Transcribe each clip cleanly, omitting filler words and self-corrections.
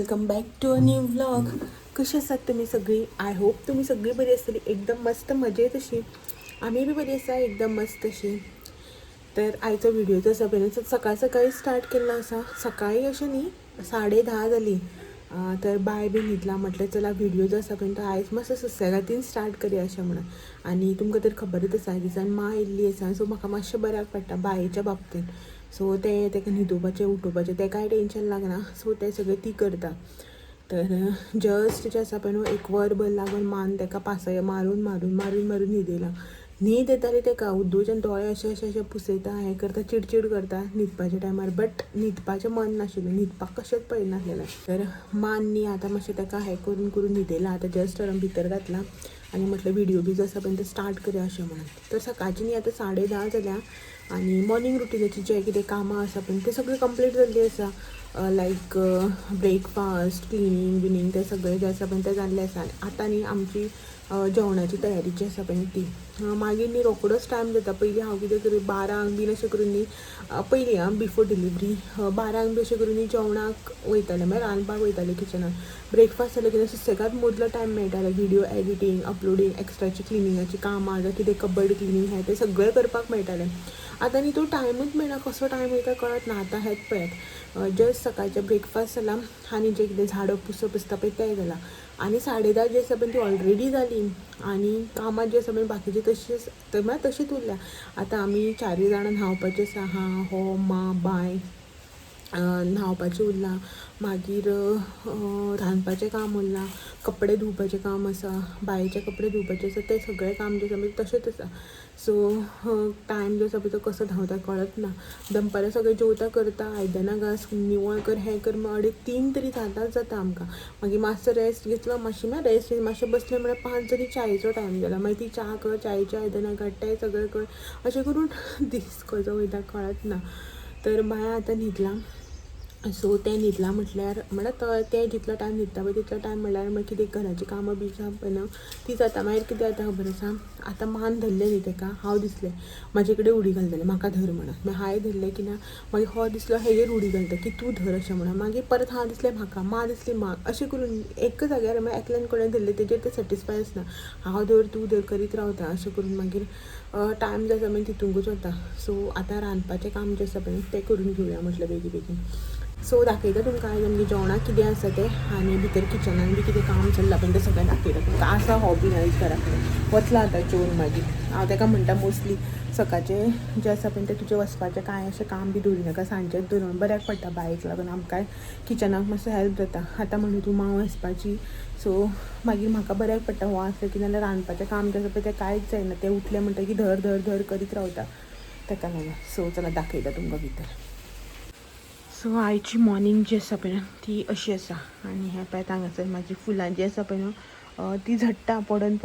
Welcome back to a new vlog. कशी आसात तुम्ही सगळी? आय होप तुम्ही सगळी बरी आसतली, एकदम मस्त मजेत अशी. आम्ही बी बरी आसा, एकदम मस्त अशी. तर आयचो व्हिडिओ जो आसा पळय सकाळ सकाळी स्टार्ट केल्लो आसा. सकाळी अशें न्ही 10:30 जाली. तर बाय बी न्हिदला. म्हटलें चला व्हिडिओ जो आसा पळय तो आयज मातसो सुसेगातीन स्टार्ट करया अशें म्हणून. आनी तुमकां तर खबरच आसा दिसान मां येयल्ली आसा, सो म्हाका मातशें बऱ्याक पडटा बायेच्या बाबतींत. सो तेका न्हिदोवपाचें उठोवपाचें तें कांय टेंशन लागना. सो तें सगळें ती करता. तर जस्ट जें आसा पळय न्हू 1 वरभर लागून मान तेका पासय मारून न्हिदयला. न्हीद येताली तेका, उड्डूच्यान दोळे अशें पुसयता, हें करता, चिडचिड करता न्हिदपाच्या टायमार. बट न्हिदपाचें मन नाशिल्लें, न्हिदपाक कशेंच पळयनासलेलें. तर मान न्ही आतां मातशें तेका हें करून न्हिदयला. आतां जस्ट भितर घातला आनी म्हटलें व्हिडिओ बी जो आसा पळय तो स्टार्ट करया अशें म्हणून. तर सकाळची न्ही आतां 10:30 जाल्या आनी मॉर्निंग रुटिनाची जें कितें कामां आसा पळय तें सगळें कंप्लीट जाल्ली आसा. लायक ब्रेकफास्ट, क्लिनींग बिनींग तें सगळें जें आसा पळय तें जाल्लें आसा. आतां न्ही आमची जेवणाची तयारी जी आसा पळय ती. मागीर न्ही रोखडोच टायम जाता. पयलीं हांव कितें करी 12 बीन अशें करून न्ही पयलीं बिफोर डिलिव्हरी 12 बी अशें करून न्ही जेवणाक वयतालें, म्हळ्यार रांदपाक वयतालें किचनान. ब्रेकफास्ट जालें की सुसेगाद मदलो टायम मेळटालो व्हिडिओ एडिटींग, अपलोडींग, एक्स्ट्राची क्लिनिंगाची कामां, जावं कितें कबड क्लिनींग हें तें सगळें करपाक मेळटालें. आतां न्ही तो टायमूच मेळना, कसो टायम वयता कळत ना. आतां हेंच पळयात, जस्ट सकाळचें ब्रेकफास्ट जाला आनी जें कितें झाडप पुसप आसता पळय तें जालां. आनी 10:30 जी आसा पळय ती ऑलरेडी जाली. आनी कामां जी आसा पळय बाकीची तशीच म्हळ्यार तशीच उरल्या. आतां आमी 4 जाणां न्हांवपाचें आसा. हांव, हो, मां, बाय न्हांवपाचें उरलां. मागीर रांदपाचें काम उरलां, कपडे धुवपाचें काम आसा, बायेचे कपडे धुवपाचे आसा. तें सगळें काम जें आसा पळय तशेंच आसा. सो टायम जो आसा पळय तो कसो धांवता कळत ना. दनपारां सगळें जेवता करता, आयदनां घास, निवळ कर, हें कर, 2:30 तरी जाता आमकां. मागीर मातसो रेस्ट घेतलो, मातशें बसलें म्हळ्यार 5 तरी च्यायेचो टायम जाला. मागीर ती च्या कर, च्यायेची आयदनां काड, तें सगळें कर, अशें करून दीस कसो वयता कळत ना. तर बाय आतां न्हिदलां. सो तें न्हिदलां म्हटल्यार तें जितलो टायम न्हिदता पळय तितलो टायम म्हणल्यार मागीर कितें घराची कामां बी आसा पळय न्हू ती जाता. मागीर कितें जाता खबर आसा, आतां मान धरलें न्ही तेका, हांव दिसलें म्हाजे कडेन उडी घालतलें, म्हाका धर म्हणून. मागीर हांवें धरलें की ना, मागीर हो दिसलो हेजेर उडी घालता की तूं धर अशें म्हणून. मागीर परत हांव दिसलें म्हाका, मां दिसली म्हाका, अशें करून एक जाग्यार म्हळ्यार एकल्यान कोणें धरलें तेजेर तें सॅटिस्फाय आसना. हांव धर तूं धर करीत रावता अशें करून मागीर टायम जो आसा पळय तितूंकूच वता. सो आतां रांदपाचें काम जें आसा पळय तें करून घेवया म्हटलें बेगीन. सो दाखयता तुमकां आयज आमगे जेवणाक कितें आसा तें, आनी भितर किचनान बी कितें काम चल्लां पळय तें सगळें दाखयता तुमकां. आसा हो बी आयज घरा कडेन, वतला आतां जेवन मागीर. हांव तेका म्हणटा मोस्टली सकाळचें जें आसा पळय तें तुजें वचपाचें कांय अशें काम बी दवरूं नाका, सांजचेंच दवर, बऱ्याक पडटा बायेक लागून. आमकांय किचनाक मातसो हेल्प जाता. आतां म्हणून तूं मां वचपाची, सो मागीर म्हाका बऱ्याक पडटा हो आसलें की, नाल्यार रांदपाचें काम जें आसा पळय तें कांयच जायना. तें उठलें म्हणटकीर धर करीत रावता तेका लागून. सो चला दाखयता तुमकां भितर. सो आयची मॉर्निंग जी आसा पळय ती अशी आसा. आनी हें पळयत हांगासर म्हाजी फुलां जी आसा पळय न्हू ती झडटा पडन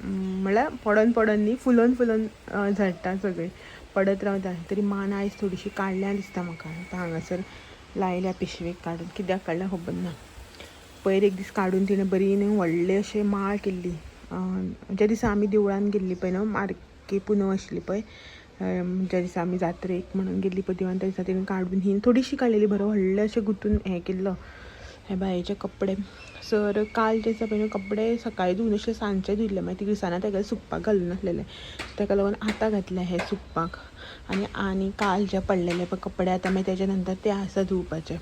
म्हळ्यार पडन न्ही, फुलोन झडटा सगळीं, पडत रावता. तरी मान आयज थोडीशी काडल्या दिसता म्हाका. आतां हांगासर लायल्या पिशवेक काडून, कित्याक काडल्या खबर ना. पयर एक दीस काडून तिणें बरी न्ही व्हडली अशी माळ केल्ली. ज्या दिसा आमी देवळान गेल्ली पळय न्हू, मारके पुनव आशिल्ली पळय, ज्या दिसा आमी जात्रेक म्हणून गेल्ली पळय देवळान, त्या दिसा तिणें काडून ही थोडीशी काडलेली, बरो व्हडलें अशें गुंतून हें केल्लो हे बायेचे कपडे. सर काल जे आसा पळय न्हू कपडे सकाळीं धुवन अशें सांजचे धुयल्ले, मागीर दिसाना तेका सुकपाक घालून नासलेले. तेका लागून आतां घातले हे सुकपाक. आनी काल जे पडलेले पळय कपडे आतां मागीर तेच्या नंतर ते आसा धुवपाचे.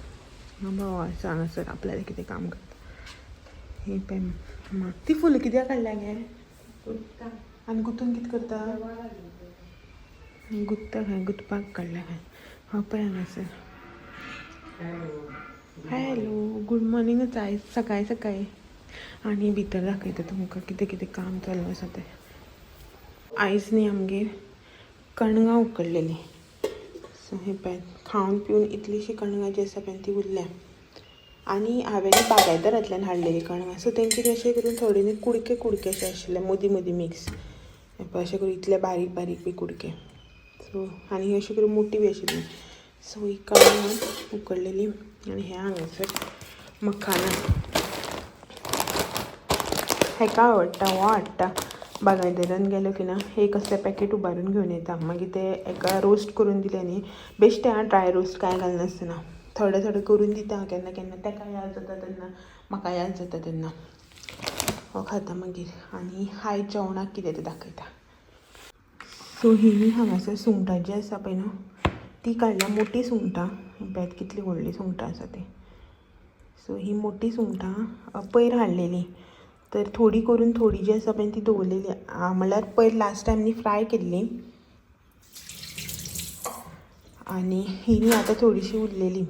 हांगासर आपल्याला कितें काम करता ही पळय. ती फुलां कित्याक काडल्या गे आनी गुंतून कितें करता? गुंतपाक काडल्या काय? हांव पळय हांगासर. हॅलो, गूड मॉर्निंगच आयज सकाळीं. आनी भितर दाखयता तुमकां कितें काम चालू आसा तें. आयज न्ही आमगेर कणगां उकडलेलीं. सो हें पळय, खावन पिवन इतलीशी कणगां जी आसा पळय ती उरल्या. आनी हांवें बागायतारांतल्यान हाडलेलीं कणगां. सो तेंचे ती अशें करून थोडे न्ही कुडके अशे आशिल्ले, मदीं मिक्स. हें पळय अशें करून इतले बारीक बी कुडके. सो आनी अशी करून मोठी बी आशिल्ली. सो ही कणगां उकडलेलीं. आनी हें हांगासर मखाना. हेका आवडटा, हो हाडटा बागायतारान गेलो की ना, एक असलें पॅकेट उबारून घेवन येता. मागीर ते एका रोस्ट करून दिलें न्ही, बेश्टें ड्राय रोस्ट कांय घालनासतना. थोडे थोडे करून दिता केन्ना केन्ना ताका याद जाता तेन्ना म्हाका याद जाता तेन्ना हो खाता मागीर आनी आयज जेवणाक कितें तें दाखयता. सो ही हांगासर सुंगटां जी आसा पळय न्हू ती काडल्या मोठी सुंगटां पळयात कितली व्हडली सुंगटां आसा ती. सो ही मोठी सुंगटां पयर हाडलेली तर थोडी करून थोडी जी आसा पळय ती दवरलेली म्हणल्यार पयर लास्ट टायम न्ही फ्राय केल्ली आनी ही आतां थोडीशी उरलेली.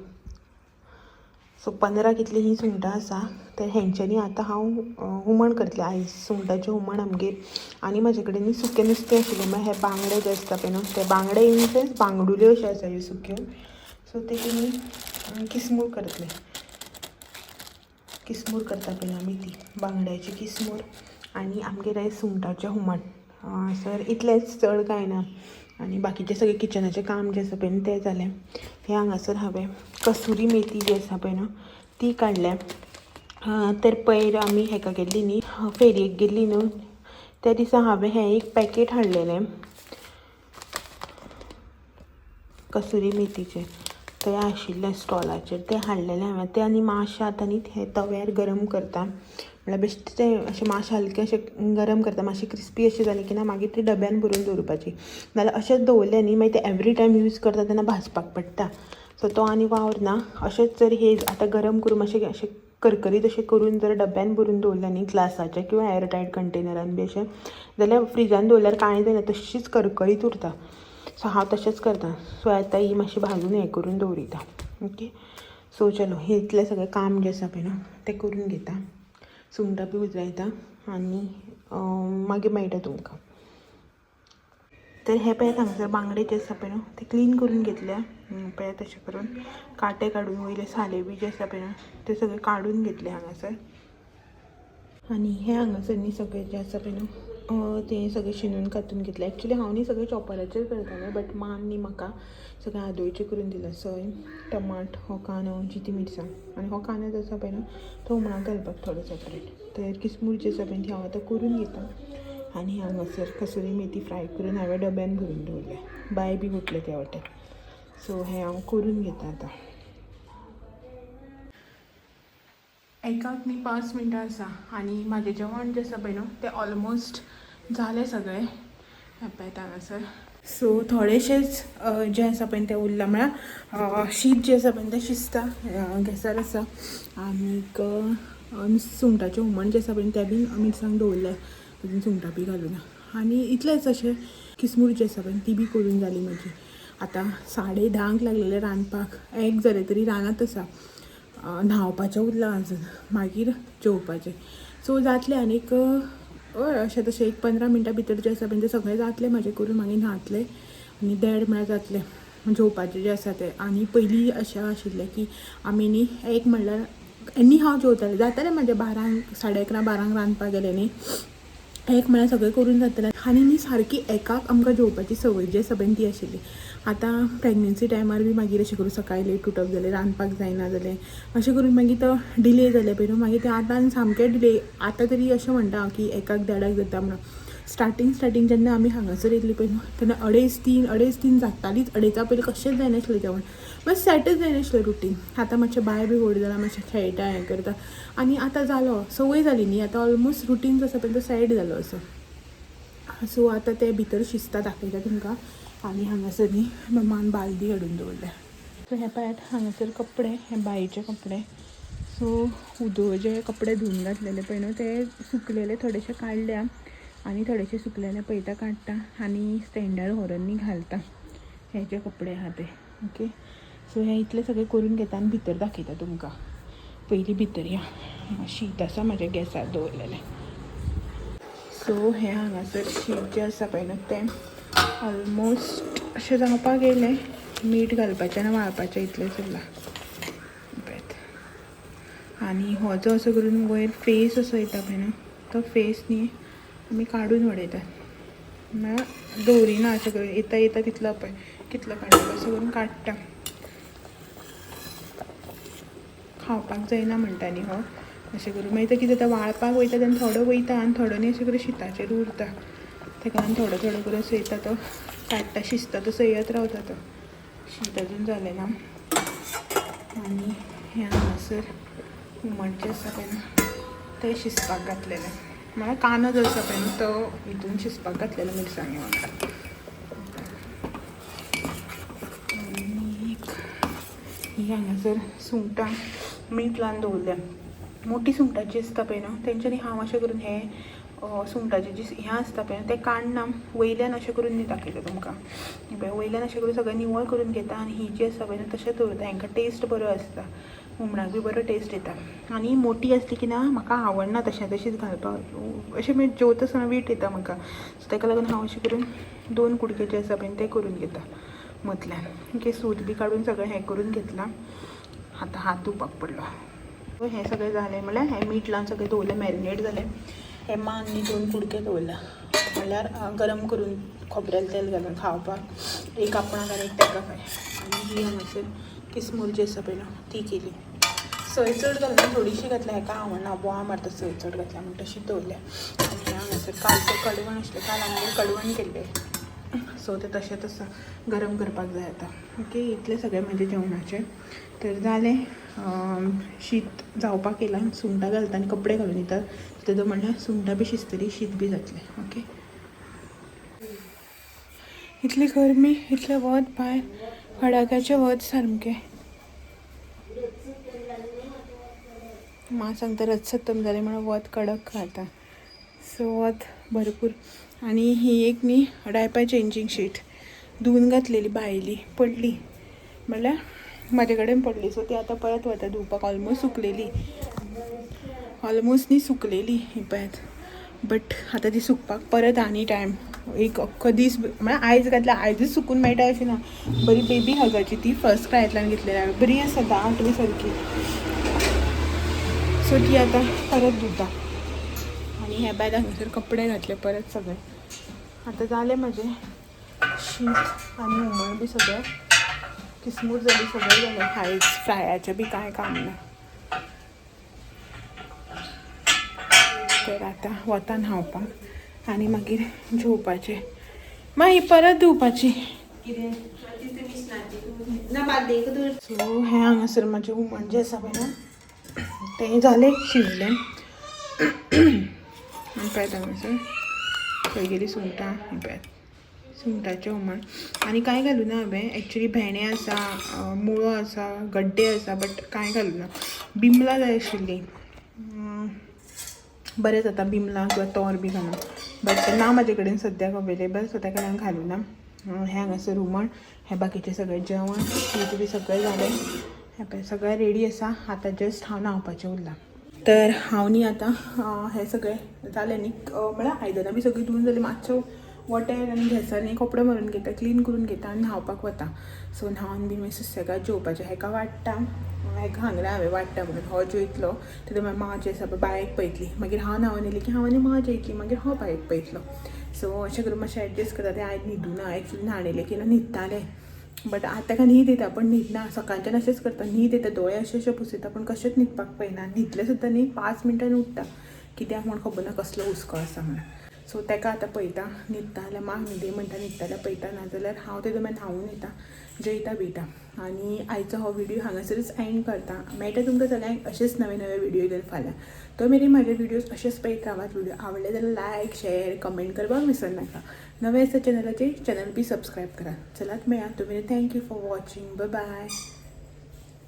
सो 15 कितली ही सुंगटां आसा तर हेंच्यांनी आतां हांव हुमण करतलें आयज सुंगटाचें हुमण आमगेर. आनी म्हाजे कडेन न्ही सुकें नुस्तें आशिल्लें म्हळ्यार हे बांगडे जे आसता पळय न्हू ते बांगडे इन सेन्स बांगडुल्यो अश्यो आसा ह्यो सुक्यो. सो ते तुमी किसमूर करतले. किसमूर करता पळय आमी ती बांगड्याची किसमूर आनी आमगेर आयज सुंगटाचें हुमण. सर इतलेंच चड कांय ना आनी बाकीचें सगळें किचनाचें काम जें आसा पळय तें जालें. हें हांगासर हांवें कसुरी मेथी जी आसा पळय न्हू ती काडल्या. तर पयर आमी हेका गेल्ली न्ही फेरयेक गेल्ली न्हू त्या दिसा हांवें हें एक पॅकेट हाडलेलें कसुरी मेथीचें तें आशिल्लें स्टॉलाचेर तें हाडलेलें हांवें. तें आनी मातशें आतां न्ही हें तव्यार गरम करता म्हळ्यार बेश्टें तें अशें मातशें हलकें अशें गरम करता मातशें क्रिस्पी अशें जालें की ना मागीर ती डब्यान भरून दवरपाची. नाल्यार अशेंच दवरलें न्ही मागीर तें एवरी टायम यूज करता तेन्ना भाजपाक पडटा. सो तो आनी वावर ना. अशेंच जर हे आतां गरम करून मातशें अशें करकरीत अशें करून जर डब्यान भरून दवरलें न्ही ग्लासाच्या किंवा एअरटायट कंटेनरान बी अशें जाल्यार फ्रिजान दवरल्यार कांय जायना तशीच करकरीत उरता. सो हांव तशेंच करता. सो आतां ही मातशी भाजून हें करून दवरिता. ओके सो चलो हे इतलें सगळें काम जें आसा पळय न्हू तें करून घेता. सुंगटां बी उजरायता आनी मागीर मेळटा तुमकां. तर हे पळयात हांगासर बांगडे जे आसा पळय न्हू ते क्लीन करून घेतल्या. पळयात तशें करून कांटे काडून वयले साले बी जे आसा पळय न्हू ते सगळे काडून घेतले हांगासर. आनी हे हांगासर न्ही सगळें जें आसा पळय न्हू तें सगळें शिनून कांतून घेतलें. एक्चुली हांव न्ही सगळें चॉपराचेर करतालें बट मान न्ही म्हाका सगळें आदोळचें करून दिलां. सोय टमाट हो कांदो जिती मिरसांग आनी हो कांदो जो आसा पळय न्हू तो हुमणाक घालपाक थोडो सेपरेट. तर किसमूर जी आसा पळय ती हांव आतां करून घेता. आनी हांगासर कसुरी मेथी फ्राय करून हांवें डब्यान भरून दवरल्या. बाय बी घुटले त्या वाटेन. सो हें हांव करून घेता आतां. एकाक न्ही 5 मिनटां आसा आनी म्हाजें जेवण जें आसा पळय न्हू तें ऑलमोस्ट जालें सगळें. पळयता हांगासर. सो थोडेशेंच जें आसा पळय तें उरलां म्हळ्यार शीत जें आसा पळय तें शिजता गॅसार आसा. आनीक सुंगटाचें हुमण जें आसा पळय तें बी मिरसांग दवरल्या तातूंत सुंगटां बी घालून. आनी इतलेंच अशें किसमूर जी आसा पळय ती बी करून जाली म्हजी. आतां 10:30 लागलेले रांदपाक. 1 जालें तरी रांदत आसा. न्हांवपाचें उरलां आजून मागीर जेवपाचें. सो जातलें आनीक हय अशें तशें एक 15 मिनटां भितर जें आसा पळय तें सगळें जातलें म्हाजें करून मागीर न्हातलें आनी 1:30 म्हळ्यार जातलें जेवपाचें जें आसा तें. आनी पयलीं अशें आशिल्लें की आमी न्ही एक म्हणल्यार एनी हांव जेवतालें जातालें म्हाजें 12 11:30 12 रांदपाक गेलें न्ही एक म्हळ्यार सगळें करून जातलें. आनी न्ही सारकी एकाक आमकां जेवपाची संवय जी आसा पळय ती आशिल्ली. आतां प्रेग्नन्सी टायमार बी मागीर अशें करून सकाळीं लेट उठप जालें रांदपाक जायना जालें अशें करून मागीर तो डिले जालें पळय न्हू मागीर तें आतां सामकें डिले. आतां तरी अशें म्हणटा की 1 1:30 जाता म्हणून. स्टार्टींग जेन्ना आमी हांगासर येयल्लीं पळय न्हू तेन्ना 2:30 जातालींच. 2:30 पयलीं कशेंच जायनाशिल्लें जेवण मातशें सेटच जायनाशिल्लें रुटीन. आतां मातशें बाय बी व्हड जालां मातशें खेळटा हें करता आनी आतां जालो संवय जाली न्ही. आतां ऑलमोस्ट रुटीन जो आसा पळय तो सेट जालो असो. सो आतां ते भितर शिजता दाखयता तुमकां. आनी हांगासर न्ही मम्मान बालदी हाडून दवरल्या. सो हे पळयात हांगासर कपडे हे बांयचे कपडे. सो जे कपडे धुवून घातलेले पळय न्हू ते सुकलेले थोडेशे काडल्या आनी थोडेशे सुकलेले पळयता काडटा आनी स्टँडार व्हरून न्ही घालता हे जे कपडे आहा ते. ओके सो हे इतलें सगळें करून घेता आनी भितर दाखयता तुमकां. पयलीं भितर या. शीत आसा म्हाज्या गॅसार दवरलेलें. सो हे हांगासर शीत जें आसा पळय न्हू तें ऑलमोस्ट अशें जावपाक येयलें. मीठ घालपाचें आनी वाळपाचें इतलेंच उरलां. आनी हो जो असो करून वयर फेस असो येता पळय न्हू तो फेस न्ही आमी काडून उडयतात म्हळ्यार दवरिना अशें करून येता तितलो पळय कितलो काडप असो करून काडटा. खावपाक जायना म्हणटा न्ही हो अशें करून. मागीर तो कितें जाता वाळपाक वयता तेन्ना थोडो वयता आनी थोडो न्ही अशें करून शिताचेर उरता. ताका लागून थोडो थोडो करून असो येता तो काडटा शिजता तसो येत रावता तो. शीत अजून जालें ना. आणि हे हांगासर हुमणचें आसा पळय ना ते शिजपाक घातलेले. म्हळ्यार कांदो जो आसा पळय ना तो हितून शिजपाक घातलेलो मिरसांगे वांगडा. ही हांगासर सुंगटां मीठ लावन दवरल्या. मोठी सुंगटाची आसता पळय ना तेंच्यांनी हांव अशें करून हे सुंगटाचे जी हें आसता पळय ते काडना वयल्यान अशें करून न्ही दाखयलें तुमकां. पळय वयल्यान अशें करून सगळें निवळ करून घेता आनी ही जी आसता पळय ना तशें दवरता. हांकां टेस्ट बरो आसता, हुमणाक बी बरो टेस्ट येता. आनी मोठी आसली की ना म्हाका आवडना तशीच घालपाक, अशें मागीर जेवता आसतना वीट येता म्हाका. सो ताका लागून हांव अशें करून 2 कुडके जे आसा पळय ते करून घेता मदल्यान. ओके, सूत बी काडून सगळें हें करून घेतलां. आतां हात धुवपाक पडलो. हें सगळें जालें म्हळ्यार हें मीठ लावन सगळें दवरलें, मॅरिनेट जालें. हे मांनी 2 कुडके दवरल्या म्हळ्यार गरम करून खोबरेल तेल घालून खावपाक. एक आपणाक आनी एक तेका काय. आनी ही हांगासर किसमूर जी आसा पळय ना ती केली. सय चड घालून थोडीशी घातल्या, हेका आवडना, बोवाळ मारता सय चड घातल्या म्हणून तशीच दवरल्या. आनी हांगासर कालचें कडवण आसलें, काल आमगेर कडवण केल्लें सो तें तशेंच आसा, गरम करपाक जाय आतां. ओके, इतलें सगळें म्हजें जेवणाचें. तर जालें. शीत जावपाक येयलां, सुंगटां घालता आनी कपडे घालून येता. तेदो म्हणल्यार सुंगटां बी शिजतलीं, शीत बी जातलें. ओके, इतली गरमी, इतलें वत भायर, कडाक्याचें वत सामकें. मा सांगता रथ सप्तमी जालें म्हणून वत कडक खाता. सो वत भरपूर. आनी ही एक न्ही डायपर चेंजींग शीट धुवन घातलेली भायली पडली, म्हणल्यार म्हाजे कडेन पडली. सो ती आतां परत वता धुवपाक. ऑलमोस्ट सुकलेली ही पळयात. बट आतां ती सुकपाक परत आनी टायम, एक अख्खो दीस. म्हळ्यार आयज घातल्यार आयजूच सुकून मेळटा अशें ना. बरी बेबी हगाची ती फर्स्ट क्रायंतल्यान घेतलेली, बरी आसा दाट बी सारकी. सो ती आतां परत धुता. आनी हे भायर हांगासर कपडे घातले परत सगळे. आतां जालें म्हजें शीत आनी हुमण बी सगळें किसमूर जाली, सगळें जालें. आयज फ्रायाचें बी कांय काम ना. तर आतां वता न्हांवपाक आनी मागीर जेवपाचें. मागीर परत धुवपाची. सो हें हांगासर म्हाजें हुमण जें आसा पळय ना तें जालें शिजलें. आनी पळयत हांगासर खंय गेलीं सुंगटां, हें पळयात सुंगटाचें हुमण. आनी कांय घालूं ना हांवें. एक्चुली भेंडे आसा, मुळो आसा, गड्डे आसा, बट कांय घालूं ना. बिमलां जाय आशिल्लीं, बरें जाता बिमलां किंवा तोर बी घालून, बट ना म्हाजे कडेन सद्याक अवेलेबल. सो ताका लागून घालूं ना. हें हांगासर हुमण, हें बाकीचें सगळें जेवण, शीत बी सगळें जालें. हें पळय सगळें रेडी आसा. आतां जस्ट हांव न्हांवपाचें उरलां. तर हांव न्ही आतां हें सगळें जालें न्ही, म्हळ्यार आयदनां बी सगळीं धुवन जालीं. मातसो वोट्यार आनी गॅसार न्ही कपडे मारून घेता, क्लीन करून घेता आनी न्हांवपाक वता. सो न्हांवन बी मागीर सुसेगाद जेवपाचें. हेका वाडटा, हेका सांगलें हांवें वाडटा म्हणून. हो जेयतलो, तेन्ना मागीर मां जी आसा पळय बायेक पळयतली. मागीर हांव न्हांवन येयलें की हांव आनी मां जेयतलीं, मागीर हो बायेक पळयतलो. सो अशें करून मातशें एडजस्ट करता. तें आयज न्हिदूं ना. एक्चुली न्हाण येयलें की ना न्हिदतालें, बट आतां ताका न्हीद येता पण न्हिदना. सकाळच्यान अशेंच करता, न्हीद येता, दोळे अशे पुसयता पूण कशेंच न्हिदपाक पळयना. न्हिदलें सुद्दां न्ही 5 मिनटांनी उठटा, कित्याक म्हूण खबर ना, कसलो हुस्को आसा म्हणून. सो ताका आतां पळयता, न्हिदता जाल्यार मां न्हिदय म्हणटा, न्हिदता जाल्यार पळयता, नाजाल्यार हांव तेदो मागीर न्हांवून येता, जेयता बियता. आनी आयचो हो व्हिडियो हांगासरच एंड करता. मेळटा तुमकां सगळ्यांक अशेंच नवे नवे व्हिडियो घेवन फाल्यां. तो मेरेन म्हाजे व्हिडियोज अशेंच पळयत रावात. व्हिडियो आवडले जाल्यार लायक, शेअर, कमेंट करपाक विसरनाका. नवे आसा चॅनल बी सबस्क्रायब करा. चलात मेळया. तो मेरेन thank you for watching. Bye bye.